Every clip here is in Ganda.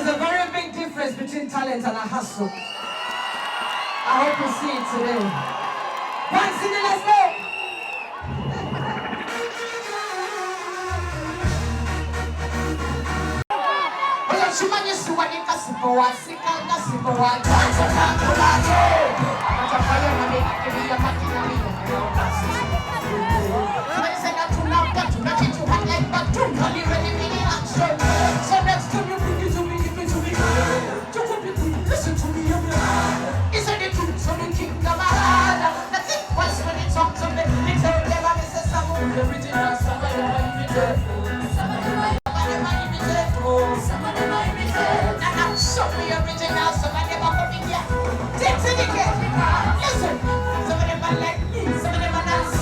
There's a very big difference between talent and a hustle. I hope you see it today. Once in the let's go! Listen to me, is it the truth? So the kingdom of God. That's it. What's when it talks of it? It's all them and it's some of the original. Some of them are imitate. Some of them are imitate. Some of them are imitate. And I'm so the original. Some of them are coming here. Take to the gate. Listen. Some of them are like me. Some of them are nice.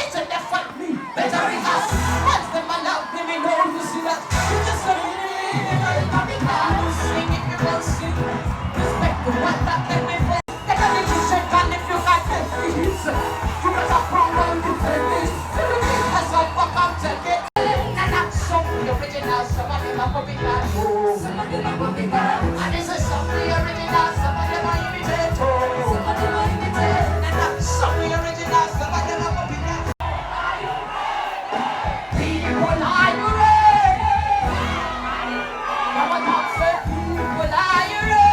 It's a left like me. Better rehearse. Once them are loud, they may know you see that. You just love me. Sing if you won't sing. Respect the one that can be fair. Take a little shake and if you can't take this, you better from one to take this. Everything has a fuck up, take it. And that's some the original, some of them are copy that. Some of them are copy that. And this is some the original, some of them are imitate. Some of them are imitate. And that's some the original, some of them are copy that. People, are you ready? Now what I'm saying, people, are you ready?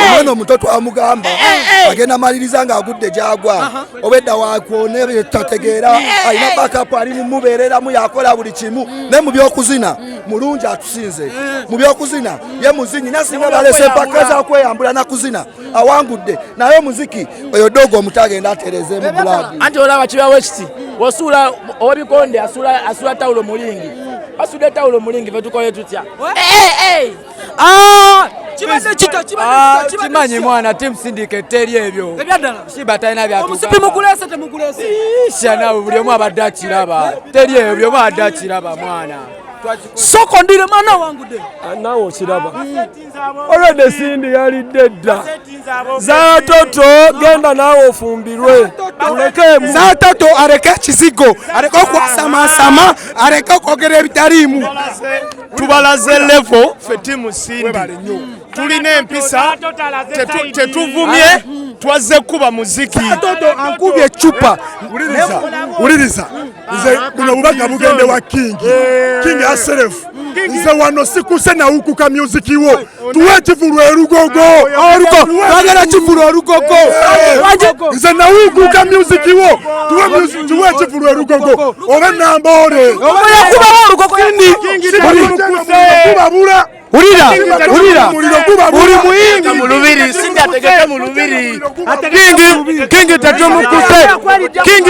omwana omuto twamugamba agenda maliriza ng'agudde gyagwa obedda wakwone tategeera alina backup ali mumubeereramu yakola buli kimu ne mu byokuzina mulungi atusinze mu byokuzina ye muzinyi nasinga balese mpaka za kweyambula na kuzina awangudde naye muziki oyo dogo omutagenda atereze mu buladi anti olaba kibawo ekiti wosula owabikonde asula tawulo mulingi asudde tawulo mulingi vetukole tutya kimanyi mwana team syndicate teri ebyo shiba talina byatuuka nawe buli omu abadde akiraba teri ebyo buli omu abadde akiraba mwana soko ndire mana wangudde nawe okiraba olwedde sindi yalidde dda Zatoto genda naawe ofumbirwe Zatoto areke ekizigo areke okwasamasama areke okwogera ebitaliimu tubalaze level fe timu sindi tulina empisa tetuvumye twazze kuba muziki Zatoto ankubye ecupa uliriza nze buno bubaka bugende wa King aserefu nze wano sikuse nawukuka musiki wo tuwe kivulu erugogo twagala kivulu erugogo nze nawukuka musiki wo tuwe kivulu erugogo oba nambole Ulira uri muingi mu lubiri sindi ategeke mu lubiri kingi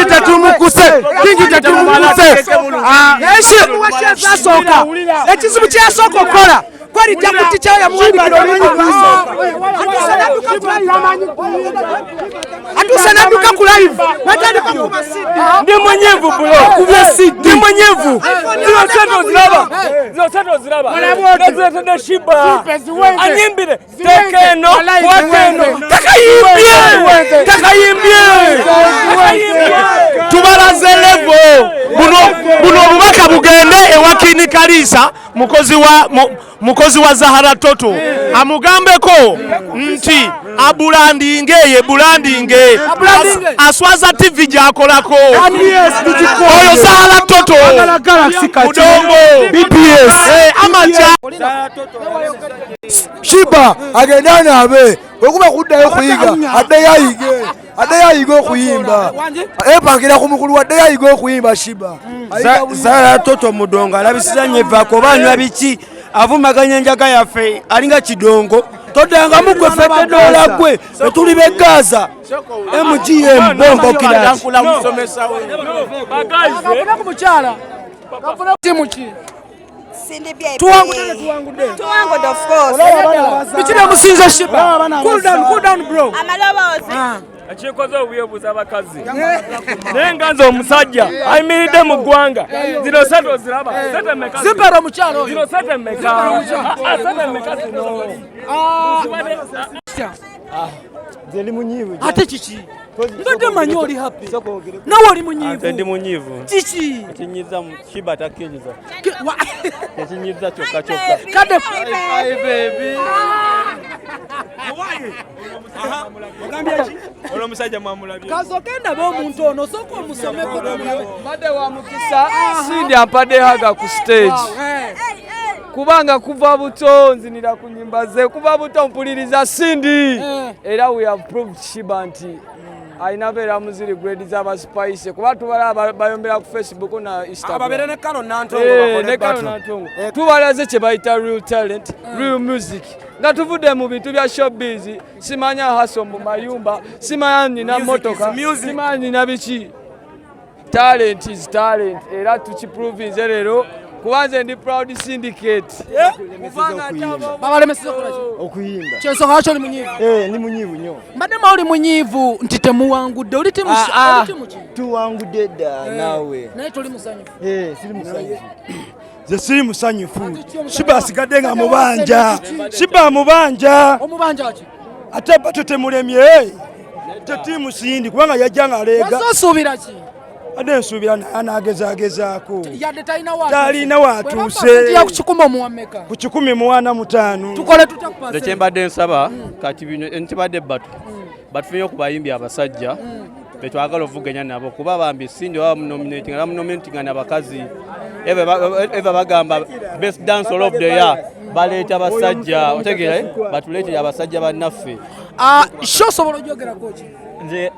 tatumukuse zasoka ekizibu kyasooka okukola kwali jakuti kyayo yamuwandikira atuusa nadduka ku live ndi mwenyevu bulo ndi mwenyevu ziraba naziretedde shiba anyimbire tekeno wateno takayimbye tubalaze levo buno obubaka bugende ewakini Kalisa mukozi wa Zahara Toto amugambeko nti abulandinge aswaza TV gyakolako oyo Zahara Toto mudongo BPS amaja Shiba agenda nabe okuba kuddayo kuyiga adde yayiga okuyimba epangira ku mukulu wadde yayiga okuyimba Shiba Zahara Toto mudongo alabisizanye evako banywa biki avumaganya enjaga yaffe alinga kidongo todanga mugwe fete dola gwe etuli begaza MGM bombo kila Tuwangudde of course. bichira musinza Shiba cool down bro akikoze obuyobuzi abakazi nenganza omusajja ayimiridde mu ggwanga zino sente oziraba zipera omukyalo zino sente mmeka zino Zeli munyivu ate kiki mbadde manyi oli happy nawe oli munyivu ndi munyivu kiki ekinyiza mu Shiba takkiriza ekinyiza kyokka kade baby Ono musajja mwamulabye kazogenda be omuntu ono soko omusomeko bade wa mukisa sindi ampadde haga ku stage kubanga kuva buto nzinira ku nyimba ze kuva buto mpuliriza sindi era we have proved Shiba nti aina beera muziri grade z'aba spice kuba tubala bayombera ku Facebook na Instagram ababere ne Kalo Nantongo tubalaze kye bayita real talent real music nga tuvudde mu bintu bya showbiz simanya haso mu mayumba simanya nina motoka simanya nina biki talent is talent era tukiprove nze lero kubanze ndi proud syndicate babalemesiza okuyimba kyensonga lwaki oli munyivu ni munyivu nnyo mbadde oli munyivu nti temuwangudde oli timu tuwangudde dda nawe naye toli musanyufu siri musanyufu ze siri musanyufu Shiba asigadde nga mubanja Shiba mubanja omubanja waki ate bato temulemye tetimu sindi kubanga yajjanga alega wasosuubira ki ade nsuubira anagezagezaako yadde talina watuuse ku 100 muwameka ku 145 tukole tutakupasa kyembadde nsaba kati bino ntibadde batufunye okubayimbi abasajja betwagala ovuganya nabo kuba bambi sindi nominating nabakazi eva bagamba best dancer of the year baleeta abasajja otegeera batuleetera abasajja bannaffe sho sobola ojogera kochi nze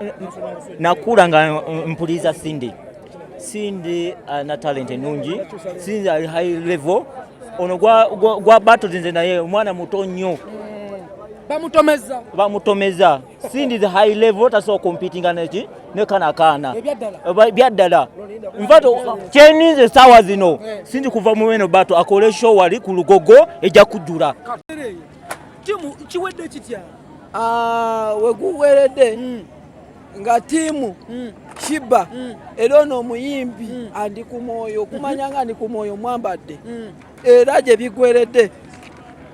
nakula nga mpuliriza Cindy na talent ennungi Cindy ali high level ono gwa battle nze naye omwana muto nnyo bamutomeza Cindy the high level tasobola competinga ne kana byaddala nfato kyeninze sawa zino Cindy kuva mu eno battle akole show wali ku Lugogo ejja kujjula timu kiwedde kitya weguweredde nga timu Shiba era no muyimbi andi ku moyo kumanya nga ndi ku moyo mwambadde era gye bigweredde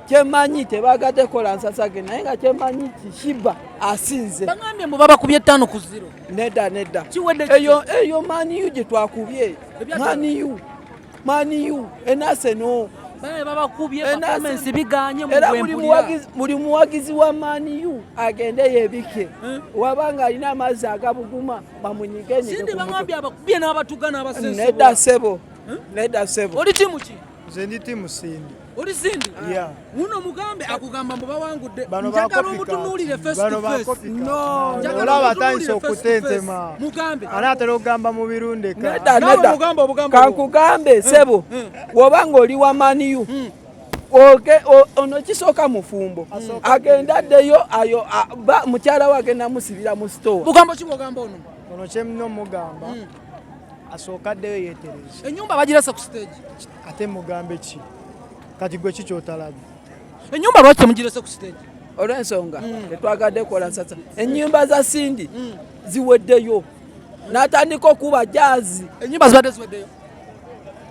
kyemanyi tebagadde kola nsasage naye nga kyemanyi Shiba asinze bangambye mu baba kubye 5-0 nedda eyo mani yu gye twakubye mani yu enaseno baba kubye performance biganye mu buli muwagizi wa mani yu agende yebike wabanga alina amazzi agabuguma bamunyige Cindy bangambye abakubye n'abatugana abasenso nedda sebo oli timu ki nze ndi timu Cindy oli Cindy muno mugambe akugamba mbu bawangudde njagala omutunuulire face to face olaba atandise okutentema mugambe anaatera okugamba mu birunde kankugambe sebo wobanga oli wa maniyu ono kisooka mufumbo agenda addeyo ayo mukyala we agenda musibira mu store mugambo ki bwogamba ono kyemuna omugamba asooka addeyo yeetereza ennyumba bagirese ku stage ate mugambe ki kati gwe kikyotalabi ennyumba lwaki temugirese ku stage olw'ensonga tetwagadde kola nsasa ennyumba za Cindy ziweddeyo n'atandika okuba jazzi ennyumba zibadde ziweddeyo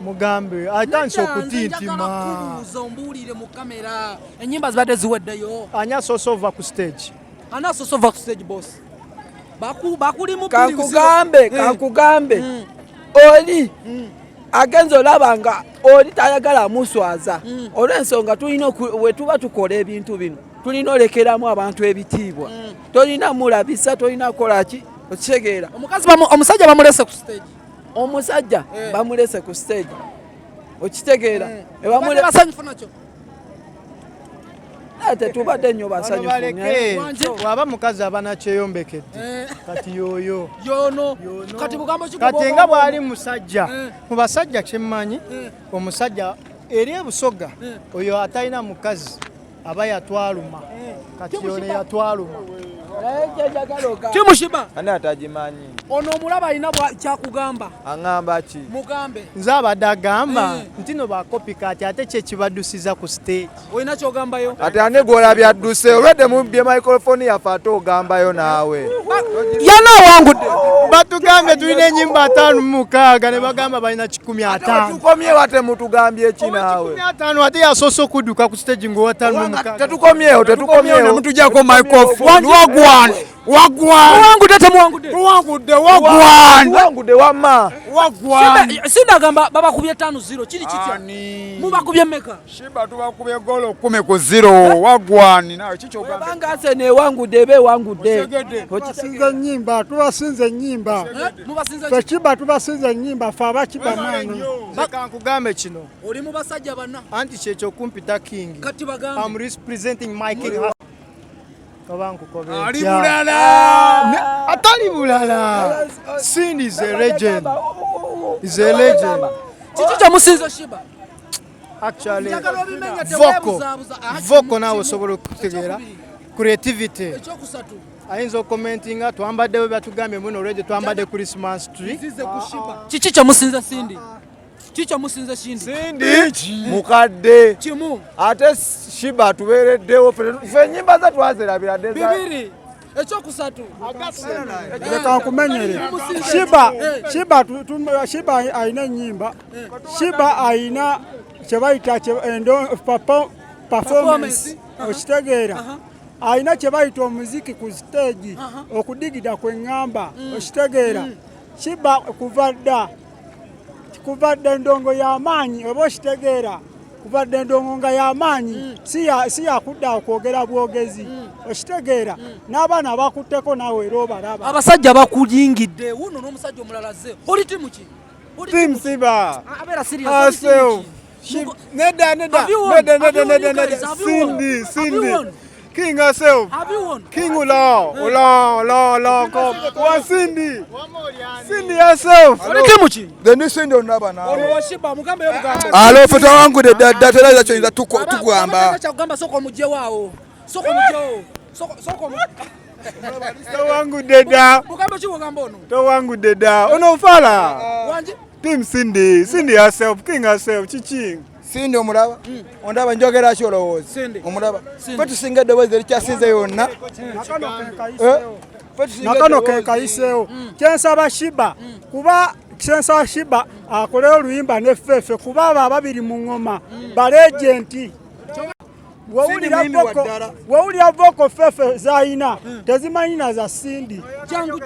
mugambe atandise okutintima ombuulire mu kamera ennyumba zibadde ziweddeyo ani asoose ova ku stage boss bakulimu kankugambe oli agenza olaba nga oli tayagala muswaza olw'ensonga tulina wetuba tukola ebintu bino tulina olekeramu abantu ebitiibwa tolina mulabisa tolina kolaki okitegeera omusajja bamulese ku stage omusajja bamulese ku stage okitegeera basanyufu nakyo tetubadde nnyo basanyufu waba mukazi aba nakyeyombekedde kati yoyo kati nga bw'ali musajja mu basajja kyemmanyi omusajja eri ebusoga oyo atalina mukazi aba yatwaluma kati yone yatwaluma kimushiba ani atagimanyi ono omulaba alina kyakugamba aŋŋamba ki mugambe nze abadde agamba nti no bakopikati ate kyekibaddusiza ku stage olina kyogambayo ate ane gwolabye adduse olwedde mubbye microphone yaffe ate ogambayo naawe yana awangudde batugambye tulina ennyimba 5-6 ne bagamba balina 15 tukomyewo ate mutugambye ki naawe 15 ate yasoose okudduka ku stage ng'owa 5-6 tetukomyewo mutujjako microphone wagwadde wamma Cindy agamba babakubye 5-0 kiri kitya mubakubye meka Shiba tubakubye golo 10-0 wagwani nawe kikyogamba banga ase newangudde bewangudde okisinza ennyimba tubasinza ennyimba Shiba tubasinza ennyimba fe abakiba maanyi kankugambe kino oli mu basajja banna anti kyekyo kumpita king kati bagambe I'm representing my king ali bulala atali bulala Cindy is a legend kiki kyamusinza Shiba actually vocal nawe osobola okutegeera creativity ayinza okukomentinga twambaddewo byatugambye muno olwegye twambadde Christmas tree kiki kyamusinza Cindy Chicho musinze Cindy mukadde kimu ate Shiba tubereddewo fe nyimba za twazerabira deza bibiri ekyokusatu leka nkumenyere Shiba ayina nyimba Shiba ayina kyebayita performance okitegeera ayina kyebayita omuziki ku stage okudigida kwengamba okitegeera Shiba kuvadde ndongo y'amaanyi oba okitegeera kuvadde ndongo nga y'amaanyi si yakudda okwogera bwogezi okitegeera n'abaana bakutteko naawe era obalaba abasajja bakuyingidde wuno n'omusajja omulala ze oli timu ki Team Siba abeera serious Neda. Cindy. King herself. Have you won? King Ula. Come. One Cindy. Cindy herself. The new Cindy on Naba now. Alo foto wangu de datela za chenza tukugamba. Chakugamba soko muje wao. Soko muje. Soko To wangu deda. Mugambe chiwo gambono. To wangu deda. Ono fala. Wanje? Team Cindy herself, King herself, chiching. Cindy omulaba. Ondaba njogera kyolo. Cindy. Omulaba. Fatu singa dobozi likyasize yonna. Nakano ke kaiseo. Kyensaba Shiba. Kuba kyensaba Shiba akole oluyimba ne Fefe kuba babiri mu ngoma. Balagenti. Wawulira voko Fefe zaina tezimanyina za Cindy. Jangu.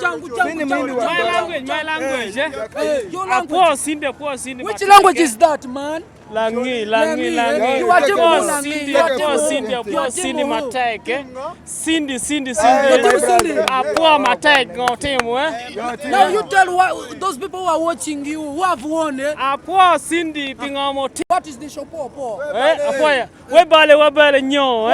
My language. Poor Cindy. Which language is that, man? Langi. You are Cindy Mateke. Cindy. Poor Mateke team, Now you tell those people who are watching you who have won. Poor Cindy What is the show poor? Webale nyo,